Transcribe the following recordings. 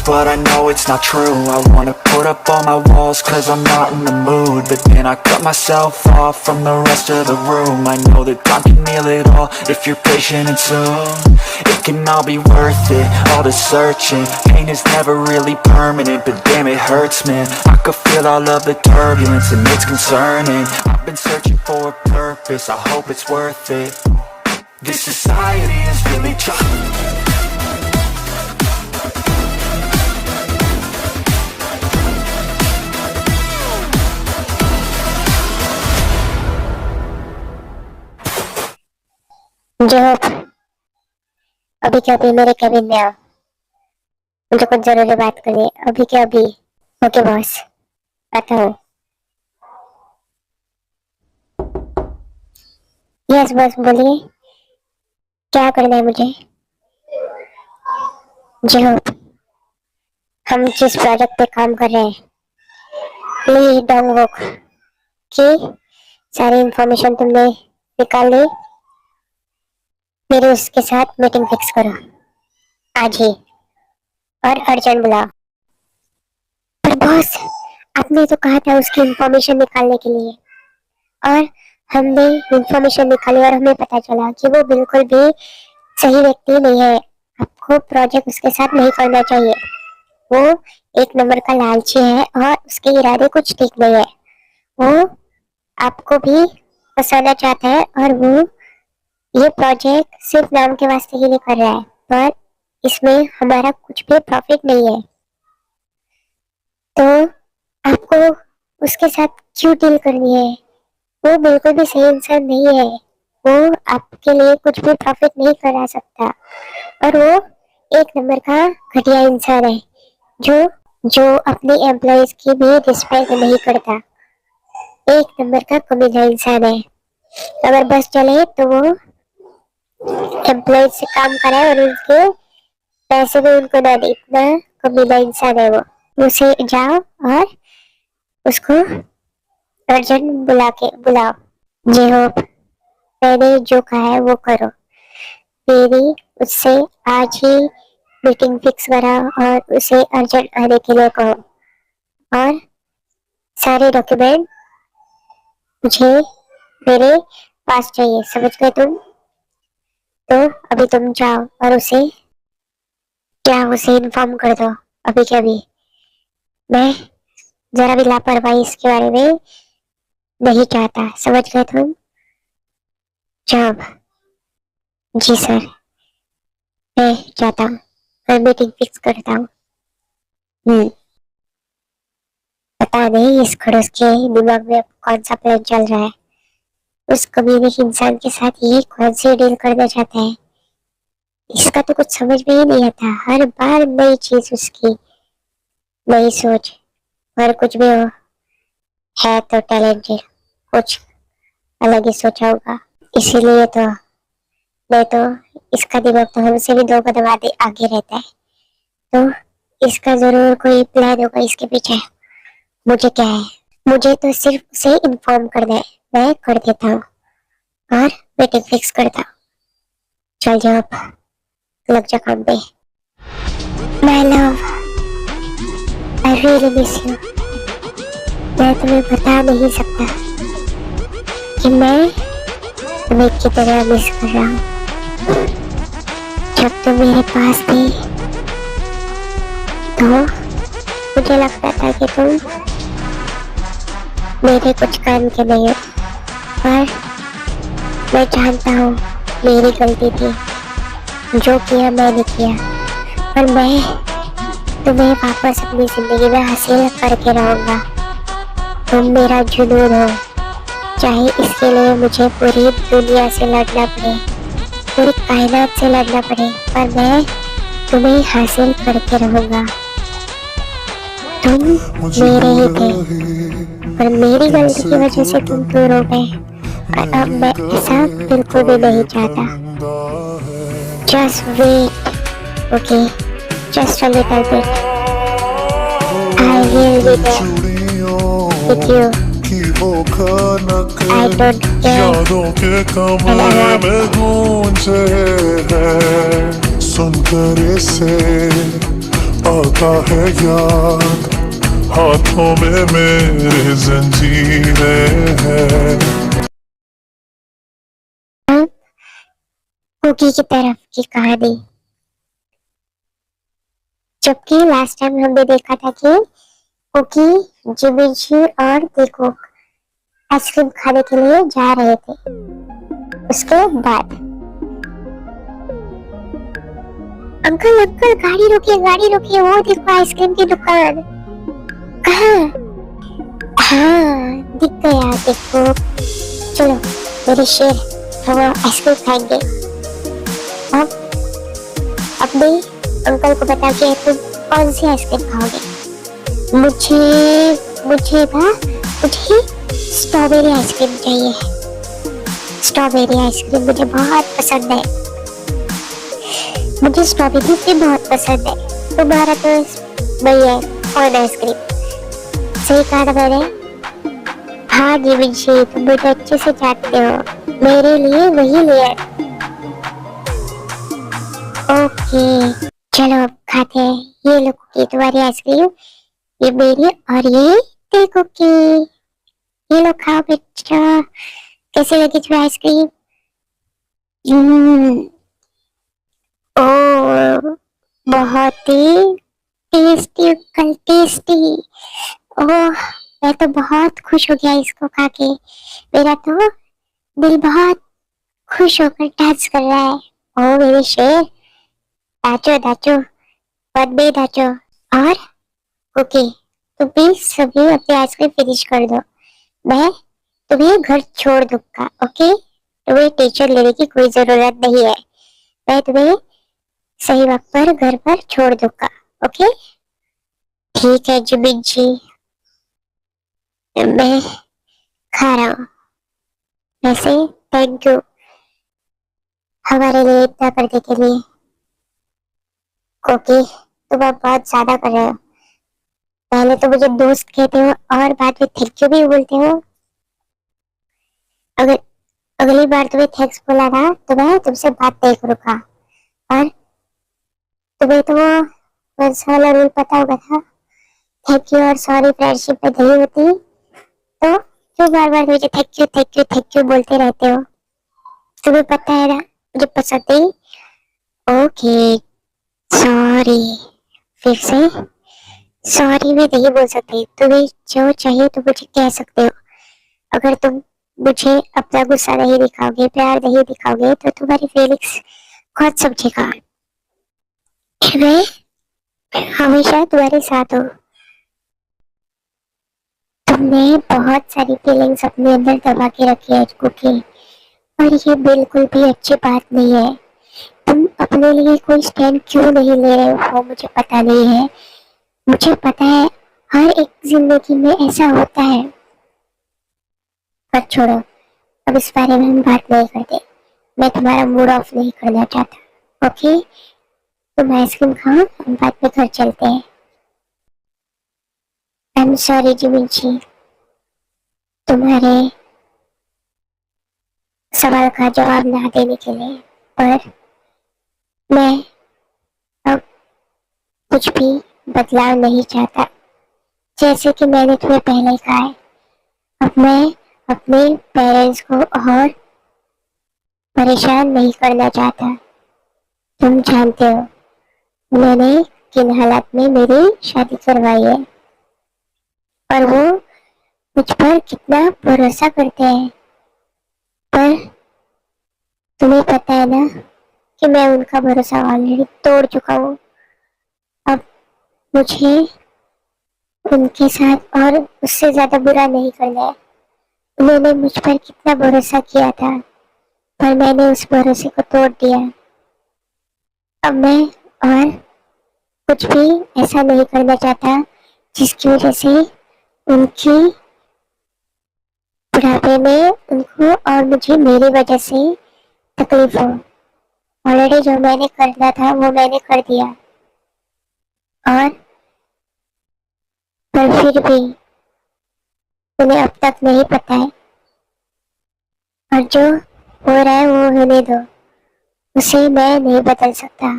but I know it's not true. I wanna put up all my walls cause I'm not in the mood, but then I cut myself off from the rest of the room. I know that time can heal it all if you're patient and soon it can all be worth it, all the searching. Pain is never really permanent, but damn it hurts, man. I could feel all of the turbulence and it's concerning. I've been searching for a purpose, I hope it's worth it. This society is really trying. जो अभी के अभी मेरे cabin में आओ, मुझे कुछ जरूरी बात करनी है अभी के अभी। ओके बॉस, आता हूँ। यस बॉस, बोलिए क्या करना है मुझे। जी हाँ, हम जिस प्रोजेक्ट पे काम कर रहे हैं ली डोंगवॉक की सारी इंफॉर्मेशन तुमने निकाल ली। मेरे उसके साथ मीटिंग फिक्स करो आज ही और अर्जेंट बुलाओ। पर बॉस, आपने तो कहा था उसकी इंफॉर्मेशन निकालने के लिए, और हमने इंफॉर्मेशन निकाली और हमें पता चला कि वो बिल्कुल भी सही व्यक्ति नहीं है। आपको प्रोजेक्ट उसके साथ नहीं करना चाहिए। वो एक नंबर का लालची है और उसके इरादे कुछ ठीक नहीं है। वो आपको भी फंसाना चाहता है और वो ये प्रोजेक्ट सिर्फ नाम के वास्ते के लिए कर रहा है, पर इसमें हमारा कुछ भी प्रॉफिट नहीं है। तो आपको उसके साथ क्यों डील करनी है? वो बिल्कुल भी सही इंसान नहीं है। वो आपके लिए कुछ भी प्रॉफिट नहीं करा सकता और वो एक नंबर का घटिया इंसान है जो अपने एम्प्लॉयज की भी रिस्पेक्ट नहीं करता। एक नंबर का कमीना इंसान है। अगर बस चले तो वो एम्प्लॉयज से काम कराए और उनके पैसे भी उनको ना दे, इतना कमीना इंसान है वो। उसे जाओ और उसको अर्जेंट बुलाओ। जी हो, मैंने जो कहा है वो करो। मेरी उससे आज ही मीटिंग फिक्स करा और उसे अर्जेंट आने के लिए कहो और सारे डॉक्यूमेंट मुझे मेरे पास चाहिए, समझ गए तुम? तो अभी तुम जाओ और उसे इन्फॉर्म कर दो अभी के अभी। मैं जरा भी लापरवाही इसके बारे में नहीं चाहता, समझ गए तुम? जाओ। जी सर, मैं जाता हूँ, मैं मीटिंग फिक्स करता हूँ। पता नहीं इस खड़ूस के दिमाग में कौन सा प्लान चल रहा है। उस कमीने के इंसान के साथ ये कौन सी डील करना चाहता है, इसका तो कुछ समझ में ही नहीं आता। हर बार नई चीज उसकी, नई सोच। और कुछ भी हो, है तो टैलेंटेड, कुछ अलग ही सोचा होगा, इसीलिए तो। नहीं तो इसका दिमाग तो हमसे भी 2 कदम आगे रहता है। तो इसका जरूर कोई प्लान होगा इसके पीछे। मुझे क्या है, मुझे तो सिर्फ उसे इन्फॉर्म करना है। मैं कर देता हूँ और मीटिंग फिक्स करता हूँ। चल जाओ, लग जा काम पे। My love, I really miss you. मैं तुम्हें बता नहीं सकता कि मैं तुम्हें कितना मिस कर रहा हूँ। जब तुम मेरे पास थी तो मुझे लगता था कि तुम मेरे कुछ काम के नहीं हो, पर मैं जानता हूँ मेरी गलती थी, जो किया मैंने किया। पर मैं तुम्हें वापस अपनी जिंदगी में हासिल करके रहूंगा। तुम मेरा जुनून हो, चाहे इसके लिए मुझे पूरी दुनिया से लड़ना पड़े, पूरी कायनात से लड़ना पड़े, पर मैं तुम्हें हासिल करके रहूंगा। तुम मेरे ही थे, पर मेरी गलती की वजह से तुम दूर हो गए, और अब मैं ऐसा बिल्कुल भी नहीं चाहता। Just wait, okay? Just a little bit. I will be there with you. I don't care. यादों के कमरे में गूंजे हैं, सुनकर इसे आता है याद, हाथों में मेरे जंजीरें हैं। कुकी की तरफ की कहानी। जबकि लास्ट टाइम हमने देखा था कि कुकी, जिमिंची और देखोक आइसक्रीम खाने के लिए जा रहे थे। उसके बाद अंकल अंकल गाड़ी रोकिए, वो देखो आइसक्रीम की दुकान। कहाँ? हाँ दिख गया देखो। चलो मेरे शेर, हम आइसक्रीम खाएंगे। अब भी अंकल को बता के तुम कौन सी आइसक्रीम खाओगे? मुझे स्ट्रॉबेरी आइसक्रीम चाहिए। स्ट्रॉबेरी आइसक्रीम मुझे बहुत पसंद है। मुझे स्ट्रॉबेरी भी बहुत पसंद है। तुम्हारा तो वही है, कौन आइसक्रीम? सही कहा ना मैंने? हाँ जी विंशी, तुम मुझे अच्छे से जानते हो, मेरे लिए वही ले आए। ओके चलो अब खाते हैं। ये लो कुकी तुम्हारी आइसक्रीम, ये मेरी, और ये देखो की, ये लो खाओ बेटा। कैसे लगी तुम्हें आइसक्रीम? ओ बहुत ही टेस्टी अंकल, टेस्टी। ओह मैं तो बहुत खुश हो गया इसको खा के। मेरा तो दिल बहुत खुश होकर डांस कर रहा है। ओ मेरे शेर, नाचो नाचो, बाद में नाचो। और ओके तुम भी सभी अपनी आइसक्रीम फिनिश कर दो, मैं तुम्हें घर छोड़ दूंगा। ओके तुम्हें टेंशन लेने की कोई जरूरत नहीं है, मैं तुम्हें सही वक्त पर घर पर छोड़ दूंगा। ओके ठीक है जुबिन जी, मैं खा रहा हूँ। वैसे थैंक यू हमारे लिए इतना करने के लिए। ओके तुम अब बहुत ज्यादा कर रहे हो। पहले तो मुझे दोस्त कहते हो और बाद में थैंक यू भी बोलते हो। अगर अगली बार तुम्हें थैंक्स बोला ना तो मैं तुमसे बात नहीं करूंगा। और तुम्हें तो वो वैसा वाला रूल पता होगा था, थैंक यू और सॉरी फ्रेंडशिप में नहीं होती, तो क्यों बार बार मुझे थैंक यू बोलते रहते हो? तुम्हें पता है ना मुझे पसंद नहीं। ओके सॉरी, फिर से सॉरी मैं नहीं बोल सकती। तुम्हें जो चाहिए तुम मुझे कह सकते हो। अगर तुम मुझे अपना गुस्सा नहीं दिखाओगे, प्यार नहीं दिखाओगे, तो तुम्हारी फीलिंग्स कौन समझेगा? मैं हमेशा तुम्हारे साथ हूँ। तुमने बहुत सारी फीलिंग्स अपने अंदर दबा के रखी है कुकी, और ये बिल्कुल भी अच्छी बात नहीं है। तुम अपने लिए कोई स्टैंड क्यों नहीं ले रहे हो मुझे पता नहीं है। मुझे पता है हर एक जिंदगी में ऐसा होता है। पर छोड़ो, अब इस बारे में हम बात नहीं करते। मैं तुम्हारा मूड ऑफ नहीं करना चाहता। ओके तुम आइसक्रीम खाओ, हम बाद में घर चलते हैं। आई एम सॉरी जिमिंची, तुम्हारे सवाल का जवाब ना देने के लिए, पर मैं अब कुछ भी बदलाव नहीं चाहता। जैसे कि मैंने तुम्हें पहले कहा है, अब मैं अपने पेरेंट्स को और परेशान नहीं करना चाहता। तुम जानते हो उन्होंने किन हालात में मेरी शादी करवाई है, और वो मुझ पर कितना भरोसा करते हैं। पर तुम्हें पता है ना कि मैं उनका भरोसा ऑलरेडी तोड़ चुका हूँ। अब मुझे उनके साथ और उससे ज्यादा बुरा नहीं करना है। उन्होंने मुझ पर कितना भरोसा किया था, पर मैंने उस भरोसे को तोड़ दिया। अब मैं और कुछ भी ऐसा नहीं करना चाहता जिसकी वजह से उनकी बुढ़ापे में उनको और मुझे मेरी वजह से तकलीफ हो। ऑलरेडी जो मैंने करना था वो मैंने कर दिया, और पर फिर भी उन्हें अब तक नहीं पता है। और जो हो रहा है वो होने दो, उसे मैं नहीं बदल सकता,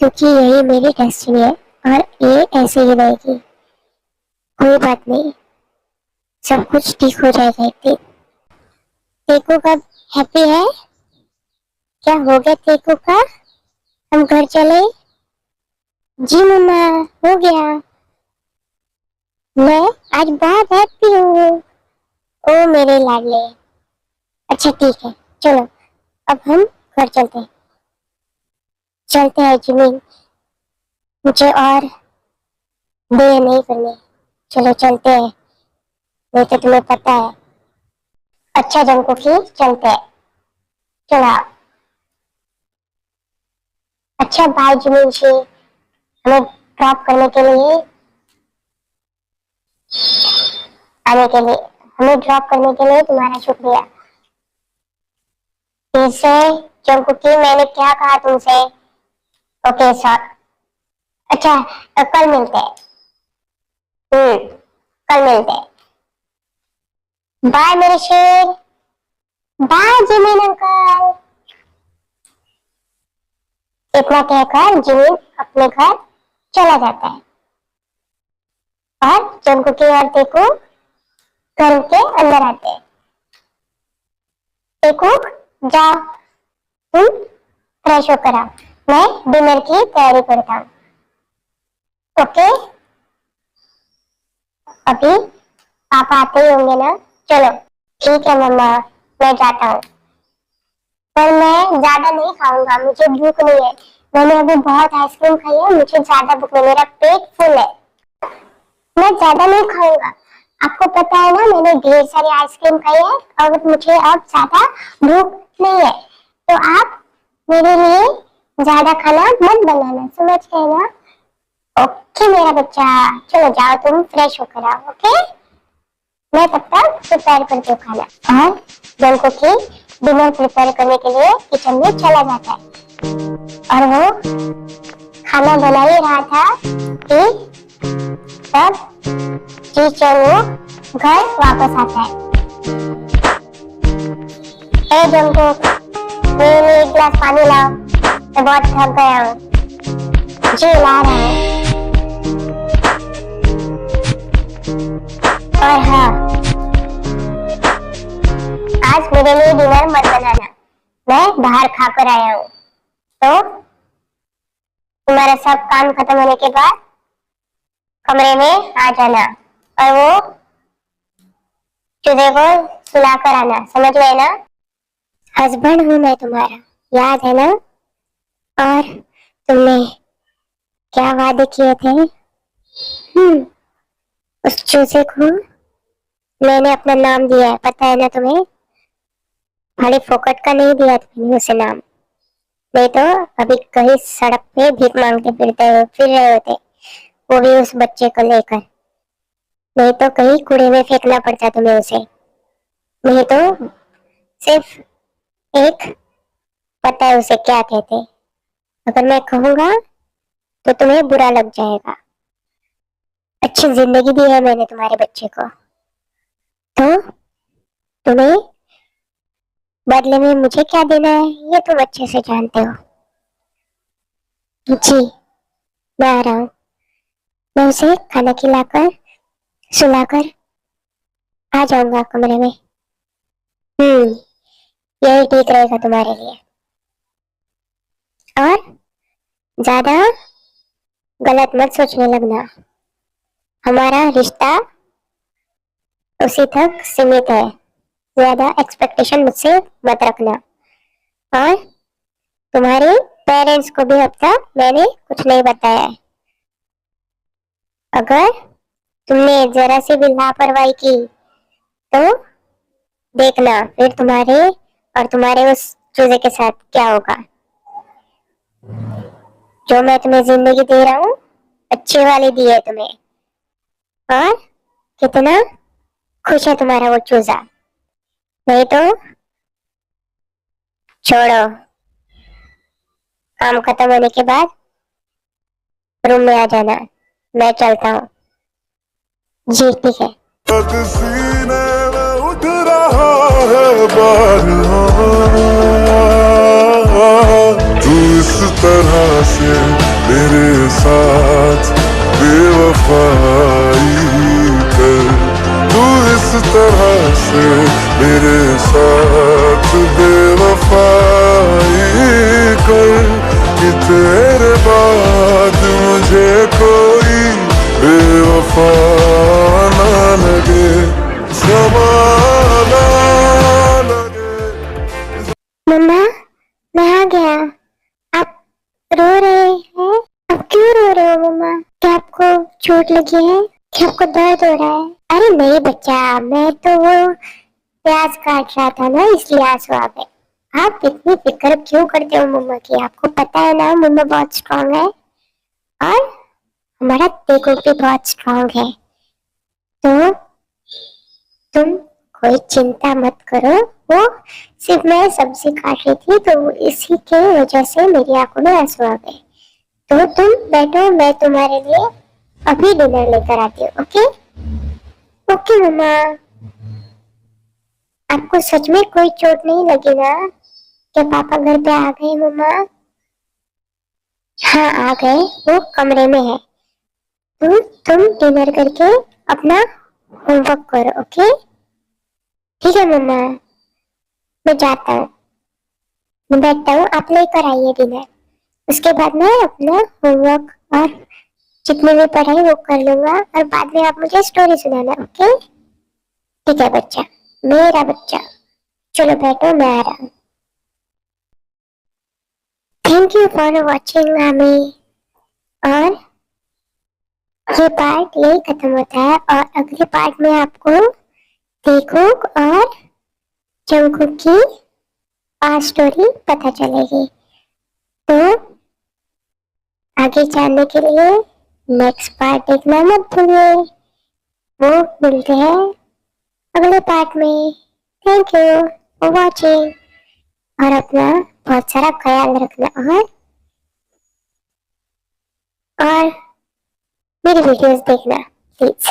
क्योंकि यही मेरी डेस्टिनी है। और ये ऐसे ही रहेगी। कोई बात नहीं, सब कुछ ठीक हो जाएगा एक दिन। टेकू कब हैप्पी है? क्या हो गया टेकू का? हम घर चले? जी मम्मा, हो गया। मैं आज बहुत हैप्पी हूँ। ओ मेरे लाडले। अच्छा ठीक है, चलो अब हम घर चलते हैं। चलते हैं जिमी, मुझे और देर नहीं करनी। चलो चलते हैं, नहीं तो तुम्हें पता है। अच्छा जंकुकी, चलते हैं, चलो। अच्छा बाय जिमी जी, हमें ड्रॉप करने के लिए आने के लिए, हमें ड्रॉप करने के लिए तुम्हारा शुक्रिया। इसे जंकुकी, मैंने क्या कहा तुमसे? Okay sir. अच्छा कल मिलते हैं। कल मिलते हैं। बाय मेरे शेर। Bye Jimin uncle. इतना कहकर जिमिन अपने घर चला जाता है और जंकुकी और टेकू घर के अंदर आते हैं। टेकू जाओ, तुम फ्रेश होकर आओ, मैं डिनर की तैयारी करता हूँ। ओके, अभी पापा आते ही होंगे ना? चलो ठीक है मम्मा, मैं जाता हूँ, पर मैं ज्यादा नहीं खाऊंगा, मुझे भूख नहीं है। मैंने अभी बहुत आइसक्रीम खाई है, मुझे ज्यादा भूख नहीं, मेरा पेट फुल है। मैं ज्यादा नहीं खाऊंगा, आपको पता है ना, मैंने ढेर सारी आइसक्रीम खाई है और मुझे अब ज्यादा भूख नहीं है। तो आप मेरे लिए ज्यादा खाना मत बनाना, समझ गए ना? ओके मेरा बच्चा, चलो जाओ तुम फ्रेश होकर आओ। ओके, मैं तब तक प्रिपेयर करती हूँ खाना। और जंकुकी डिनर प्रिपेयर करने के लिए किचन में चला जाता है और वो खाना बना ही रहा था कि तब चीचू घर वापस आता है। ए जंकुक, मेरे लिए एक गिलास पानी लाओ, मैं बहुत थक गया हूँ। जी ला रहा हूँ। और हाँ, आज मेरे लिए डिनर मत बनाना, मैं बाहर खाकर आया हूँ। तो तुम्हारा सब काम खत्म होने के बाद कमरे में आ जाना और वो चूजे को सुलाकर आना, समझ गए ना? हस्बैंड हूँ मैं तुम्हारा, याद है ना? और तुमने क्या वादे किए थे? उस चूजे को मैंने अपना नाम दिया है, पता है ना तुम्हें? खाली फोकट का नहीं दिया मैंने उसे नाम, नहीं तो अभी कहीं सड़क पे भीख मांगते फिर रहे होते, वो भी उस बच्चे को लेकर। नहीं तो कहीं कूड़े में फेंकना पड़ता तुम्हें उसे। नहीं तो सिर्फ एक, पता है उसे क्या कहते, अगर मैं कहूंगा तो तुम्हें बुरा लग जाएगा। अच्छी जिंदगी दी है मैंने तुम्हारे बच्चे को, तो तुम्हें बदले में मुझे क्या देना है ये तुम अच्छे से जानते हो। जी मैं आ रहा हूँ, मैं उसे खाना खिलाकर सुलाकर आ जाऊंगा कमरे में। यही ठीक रहेगा तुम्हारे लिए। और ज्यादा गलत मत सोचने लगना, हमारा रिश्ता उसी तक सीमित है, ज्यादा एक्सपेक्टेशन मुझसे मत रखना। और तुम्हारे पेरेंट्स को भी अब तक मैंने कुछ नहीं बताया है। अगर तुमने जरा सी भी लापरवाही की तो देखना फिर तुम्हारे और तुम्हारे उस चूजे के साथ क्या होगा। जो मैं तुम्हें जिंदगी दे रहा हूँ, अच्छी वाली दी है तुम्हें, और कितना खुश है तुम्हारा वो चूजा। नहीं तो छोड़ो, काम खत्म होने के बाद रूम में आ जाना, मैं चलता हूँ। जी ठीक है। सीने में उठ रहा है बार, तू इस तरह से मेरे साथ सफाई कर, तू इस तरह से मेरे साथ बेवफाई कर कि तेरे बाद मुझे कोई बेवफा ना लगे, ज़माना लगे। मम्मा, मैं आ गया। आप रो रहे हैं? आप क्यों रो रहे हो मम्मा? क्या आपको चोट लगी है? क्या आपको दर्द हो रहा है? अरे नहीं बच्चा, मैं तो वो प्याज काट रहा था ना, इसलिए आंसू आ गए। आप इतनी फिक्र क्यों करते हो मम्मा की? आपको पता है ना मम्मा बहुत स्ट्रांग है और हमारा देखो भी बहुत स्ट्रांग है। तो तुम कोई चिंता मत करो। वो सिर्फ मैं सब्जी काट रही थी तो इसी के वजह से मेरी आंखों में आंसू आ गए। तो तुम बैठो, मैं तुम्हारे लिए अभी डिनर लेकर आती हूँ। ओके ओके मम्मा। आपको सच में कोई चोट नहीं लगी ना? क्या पापा घर पे आ गए मम्मा? हाँ आ गए, वो कमरे में है। तुम डिनर करके अपना होमवर्क करो। ओके ठीक है मम्मा, मैं जाता हूँ, मैं बैठता हूँ, आप लेकर आइए डिनर। उसके बाद मैं अपना होमवर्क और जितनी भी पढ़ाई वो कर लूंगा और बाद में आप मुझे स्टोरी सुनाना। ओके ठीक है बच्चा, मेरा बच्चा। चलो बैठो, मैं आ रहा हूँ। थैंक यू फॉर वॉचिंग मामी। और ये पार्ट यही खत्म होता है और अगले पार्ट में आपको टेकुक और जंगकुक की स्टोरी पता चलेगी। तो आगे जानने के लिए नेक्स्ट पार्ट देखना मत भूलिए। वो मिलते हैं अगले पार्ट में। थैंक यू फॉर वॉचिंग और अपना बहुत सारा ख्याल रखना और मेरी वीडियोस देखना प्लीज।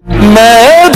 मैं